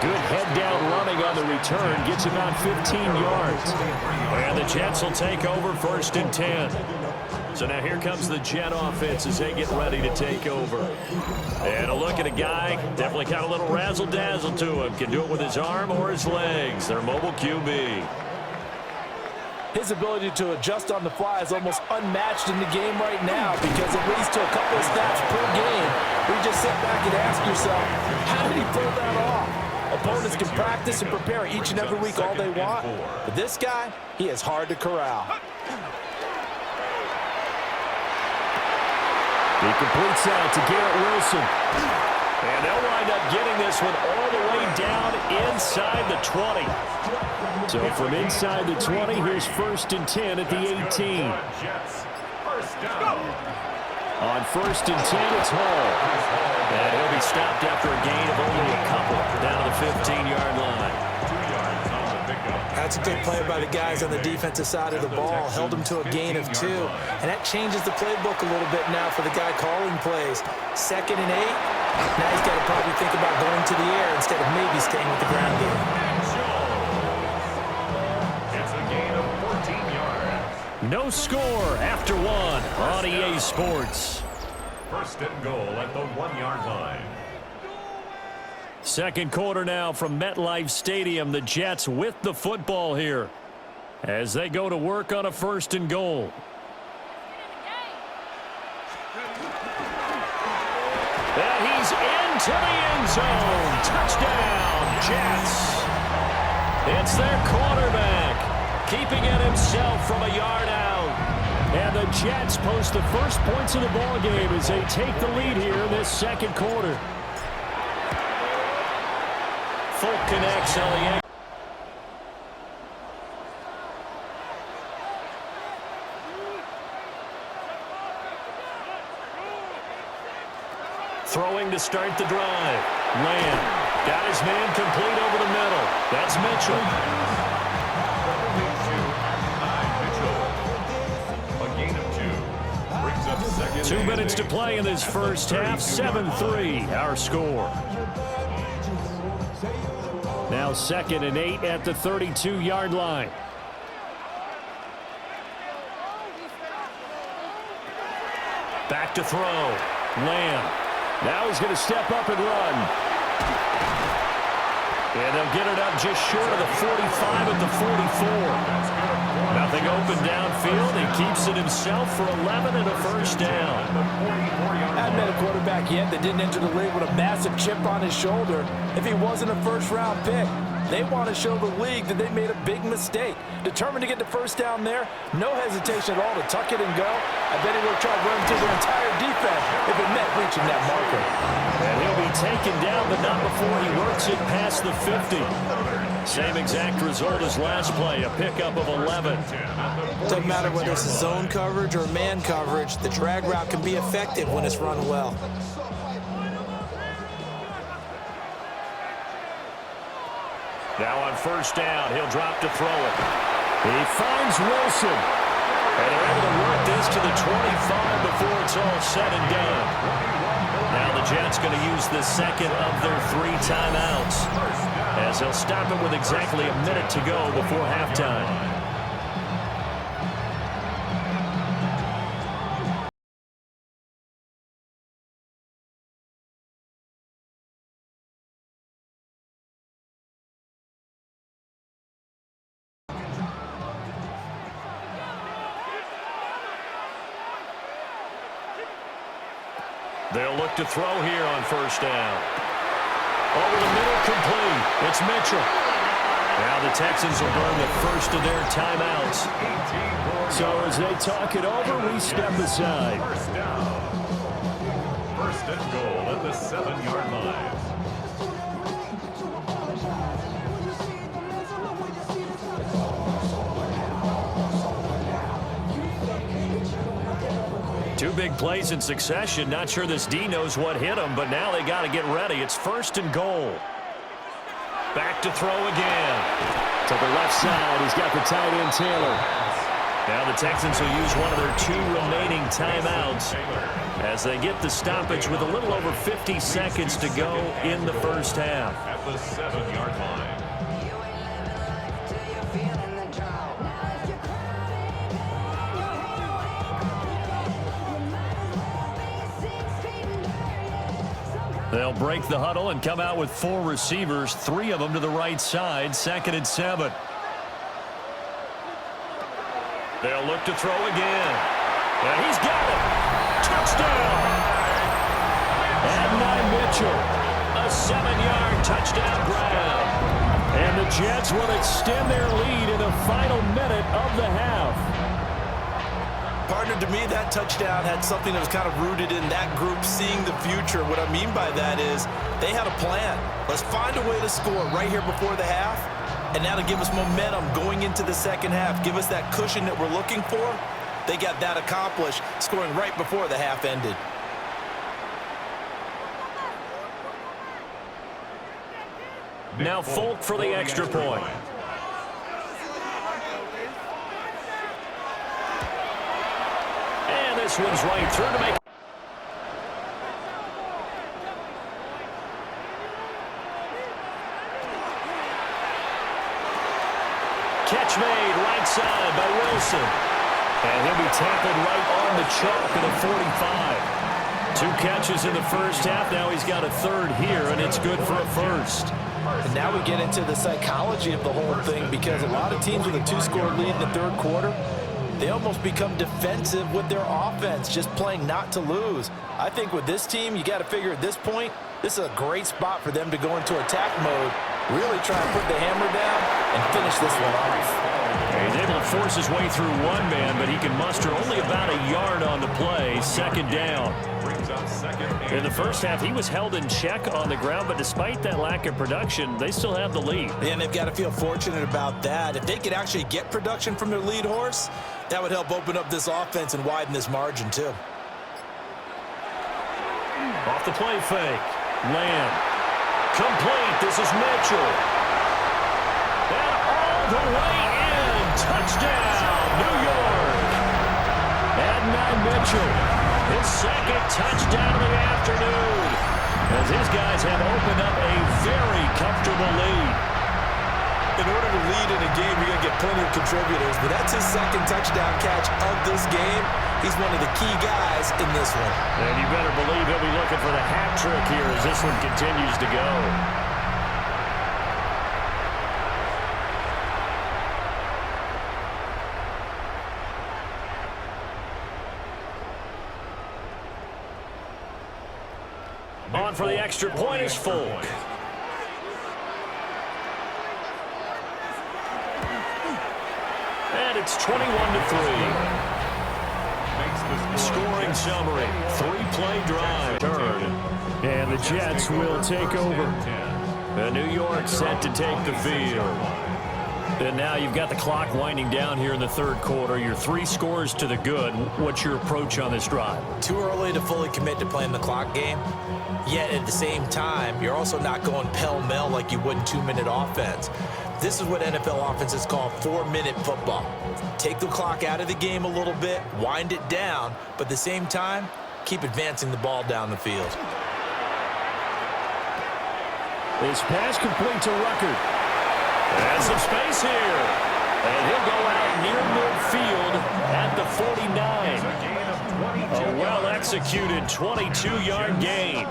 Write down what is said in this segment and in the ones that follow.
Good head-down running on the return. Gets about 15 yards. And the Jets will take over 1st and 10. So now here comes the Jet offense as they get ready to take over. And a look at a guy, definitely got a little razzle-dazzle to him. Can do it with his arm or his legs. Their mobile QB. His ability to adjust on the fly is almost unmatched in the game right now because it leads to a couple of snaps per game where you just sit back and ask yourself, how did he pull that off? Opponents can practice and prepare each and every week all they want, but this guy, he is hard to corral. He completes out to Garrett Wilson. And they'll wind up getting this one all the way down inside the 20. So from inside the 20, here's 1st and 10 at the 18. On 1st and 10, it's Hall. And he'll be stopped after a gain of only a couple down to the 15-yard line. That's a good play by the guys on the defensive side of the ball. Held him to a gain of 2. And that changes the playbook a little bit now for the guy calling plays. 2nd and 8. Now he's got to probably think about going to the air instead of maybe staying with the ground game. It's a gain of 14 yards. No score after 1 on EA Sports. 1st and goal at the 1-yard line. Second quarter now from MetLife Stadium. The Jets with the football here as they go to work on a 1st and goal. And he's into the end zone. Touchdown, Jets. It's their quarterback keeping it himself from a yard out. And the Jets post the first points of the ball game as they take the lead here in this second quarter. Folk connects on the end. Throwing to start the drive. Lamb got his man complete over the middle. That's Mitchell. A gain of 2. Brings up 2nd. 2 minutes to play in this first half. 7-3 our score. Now 2nd and 8 at the 32-yard line. Back to throw. Lamb. Now he's going to step up and run. And they'll get it up just short of the 45 at the 44. Nothing open downfield. He keeps it himself for 11 and a first down. I haven't met a quarterback yet that didn't enter the league with a massive chip on his shoulder if he wasn't a first-round pick. They want to show the league that they made a big mistake. Determined to get the first down there, no hesitation at all to tuck it and go. I bet he will try to run through the entire defense if it meant reaching that marker. And he'll be taken down, but not before he works it past the 50. Same exact result as last play, a pickup of 11. Doesn't matter whether it's zone coverage or man coverage, the drag route can be effective when it's run well. Now on first down, he'll drop to throw it. He finds Wilson. And they're able to work this to the 25 before it's all said and done. Now the Jets going to use the second of their 3 timeouts as they'll stop it with exactly a minute to go before halftime. They'll look to throw here on first down. Over the middle, complete. It's Mitchell. Now the Texans will burn the first of their timeouts. So as they talk it over, we step aside. First down. 1st and goal at the 7-yard line. Two big plays in succession. Not sure this D knows what hit him, but now they got to get ready. It's 1st and goal. Back to throw again. To the left side, he's got the tight end Taylor. Now the Texans will use one of their 2 remaining timeouts as they get the stoppage with a little over 50 seconds to go in the first half. At the 7-yard line. They'll break the huddle and come out with 4 receivers, 3 of them to the right side, 2nd and 7. They'll look to throw again. And he's got it. Touchdown. And Mitchell, a 7-yard touchdown grab. And the Jets will extend their lead in the final minute of the half. Partner, to me, that touchdown had something that was kind of rooted in that group seeing the future. What I mean by that is they had a plan. Let's find a way to score right here before the half, and that'll give us momentum going into the second half. Give us that cushion that we're looking for. They got that accomplished, scoring right before the half ended. Now Folk for the extra point. And this one's right through to make. Catch made right side by Wilson. And he'll be tackled right on the chalk at the 45. 2 catches in the first half. Now he's got a 3rd here, and it's good for a 1st. And now we get into the psychology of the whole thing, because a lot of teams with a 2-score lead in the 3rd quarter, they almost become defensive with their offense, just playing not to lose. I think with this team, you got to figure at this point, this is a great spot for them to go into attack mode, really try and put the hammer down and finish this one off. He's able to force his way through 1 man, but he can muster only about a yard on the play. 2nd down. In the first half, he was held in check on the ground, but despite that lack of production, they still have the lead. And they've got to feel fortunate about that. If they could actually get production from their lead horse, that would help open up this offense and widen this margin too. Off the play fake. Lamb. Complete. This is Mitchell. And all the way in. Touchdown, New York. And Mitchell. His 2nd touchdown of the afternoon, as his guys have opened up a very comfortable lead. In order to lead in a game, you're going to get plenty of contributors, but that's his 2nd touchdown catch of this game. He's one of the key guys in this one. And you better believe he'll be looking for the hat trick here as this one continues to go. On for the extra point is Folk. And it's 21-3. Scoring summary. 3-play drive. Turn. And the Jets will take over. And New York set to take the field. And now you've got the clock winding down here in the 3rd quarter. You're 3 scores to the good. What's your approach on this drive? Too early to fully commit to playing the clock game. Yet at the same time, you're also not going pell-mell like you would in 2-minute offense. This is what NFL offenses call 4-minute football. Take the clock out of the game a little bit, wind it down, but at the same time, keep advancing the ball down the field. This pass complete to Ruckert. And some space here. And he'll go out near midfield at the 49. A well-executed 22-yard gain.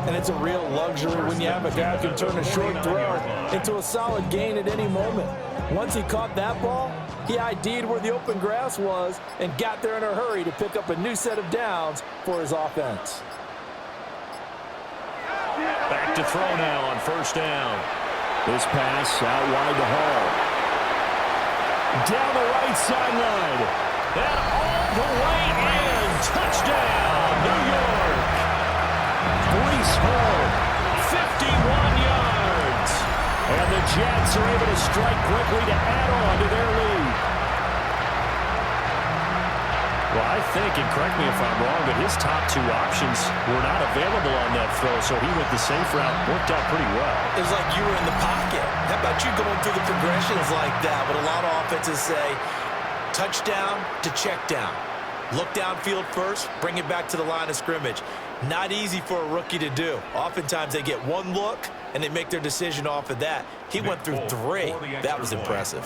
And it's a real luxury when you have a guy who can turn a short throw into a solid gain at any moment. Once he caught that ball, he ID'd where the open grass was and got there in a hurry to pick up a new set of downs for his offense. Back to throw now on 1st down. This pass out wide to Hall. Down the right sideline. And all the way in. Touchdown, New York. 3 scored. 51 yards. And the Jets are able to strike quickly to add on to their lead. Well, I think, and correct me if I'm wrong, but his top 2 options were not available on that throw, so he went the safe route, worked out pretty well. It was like you were in the pocket. How about you going through the progressions like that? What a lot of offenses say, Touchdown to check down. Look downfield first, bring it back to the line of scrimmage. Not easy for a rookie to do. Oftentimes they get one look, and they make their decision off of that. He went through 3. That was impressive.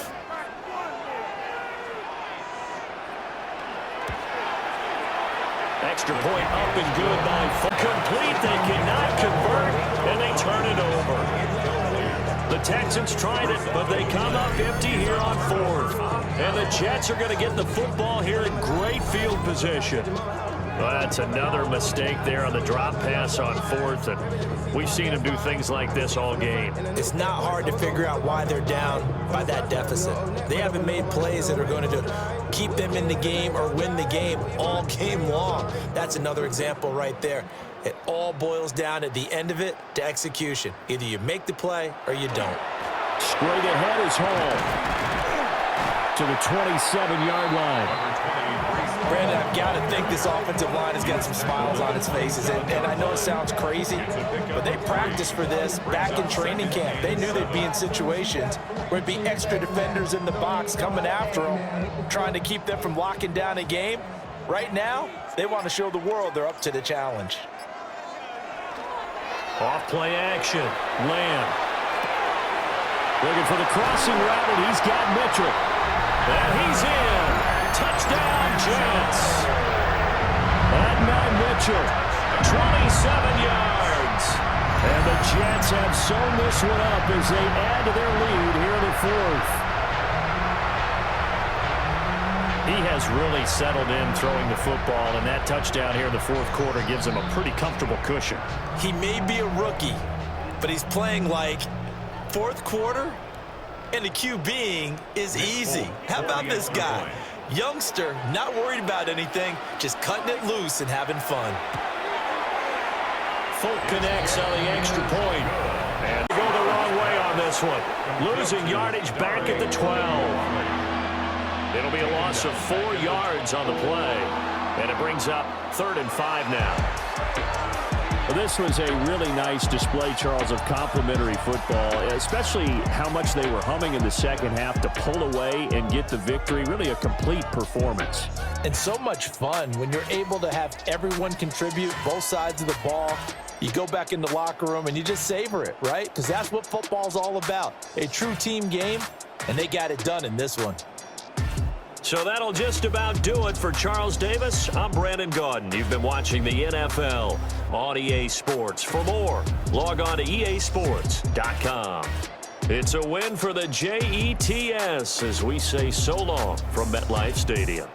Extra point up and good by complete. They cannot convert, and they turn it over. The Texans tried it, but they come up empty here on 4th. And the Jets are going to get the football here in great field position. Well, that's another mistake there on the drop pass on 4th, and we've seen them do things like this all game. It's not hard to figure out why they're down by that deficit. They haven't made plays that are going to keep them in the game or win the game all game long. That's another example right there. It all boils down at the end of it to execution. Either you make the play or you don't. Straight ahead is Hall to the 27-yard line. Brandon, I've got to think this offensive line has got some smiles on its faces. And I know it sounds crazy, but they practiced for this back in training camp. They knew they'd be in situations where it'd be extra defenders in the box coming after them, trying to keep them from locking down a game. Right now, they want to show the world they're up to the challenge. Off play action. Lamb. Looking for the crossing route, and he's got Mitchell. And he's in. Touchdown, Jets. And Mitchell, 27 yards. And the Jets have sewn this one up as they add to their lead here in the 4th. He has really settled in throwing the football, and that touchdown here in the 4th quarter gives him a pretty comfortable cushion. He may be a rookie, but he's playing like 4th quarter, and the QBing is easy. How about this guy? Youngster, not worried about anything, just cutting it loose and having fun. Folk connects on the extra point. And go the wrong way on this one. Losing yardage back at the 12. It'll be a loss of 4 yards on the play. And it brings up 3rd and 5 now. Well, this was a really nice display, Charles, of complimentary football, especially how much they were humming in the second half to pull away and get the victory. Really a complete performance. And so much fun when you're able to have everyone contribute, both sides of the ball. You go back in the locker room and you just savor it, right? Because that's what football's all about. A true team game, and they got it done in this one. So that'll just about do it for Charles Davis. I'm Brandon Gaudin. You've been watching the NFL on EA Sports. For more, log on to easports.com. It's a win for the Jets as we say so long from MetLife Stadium.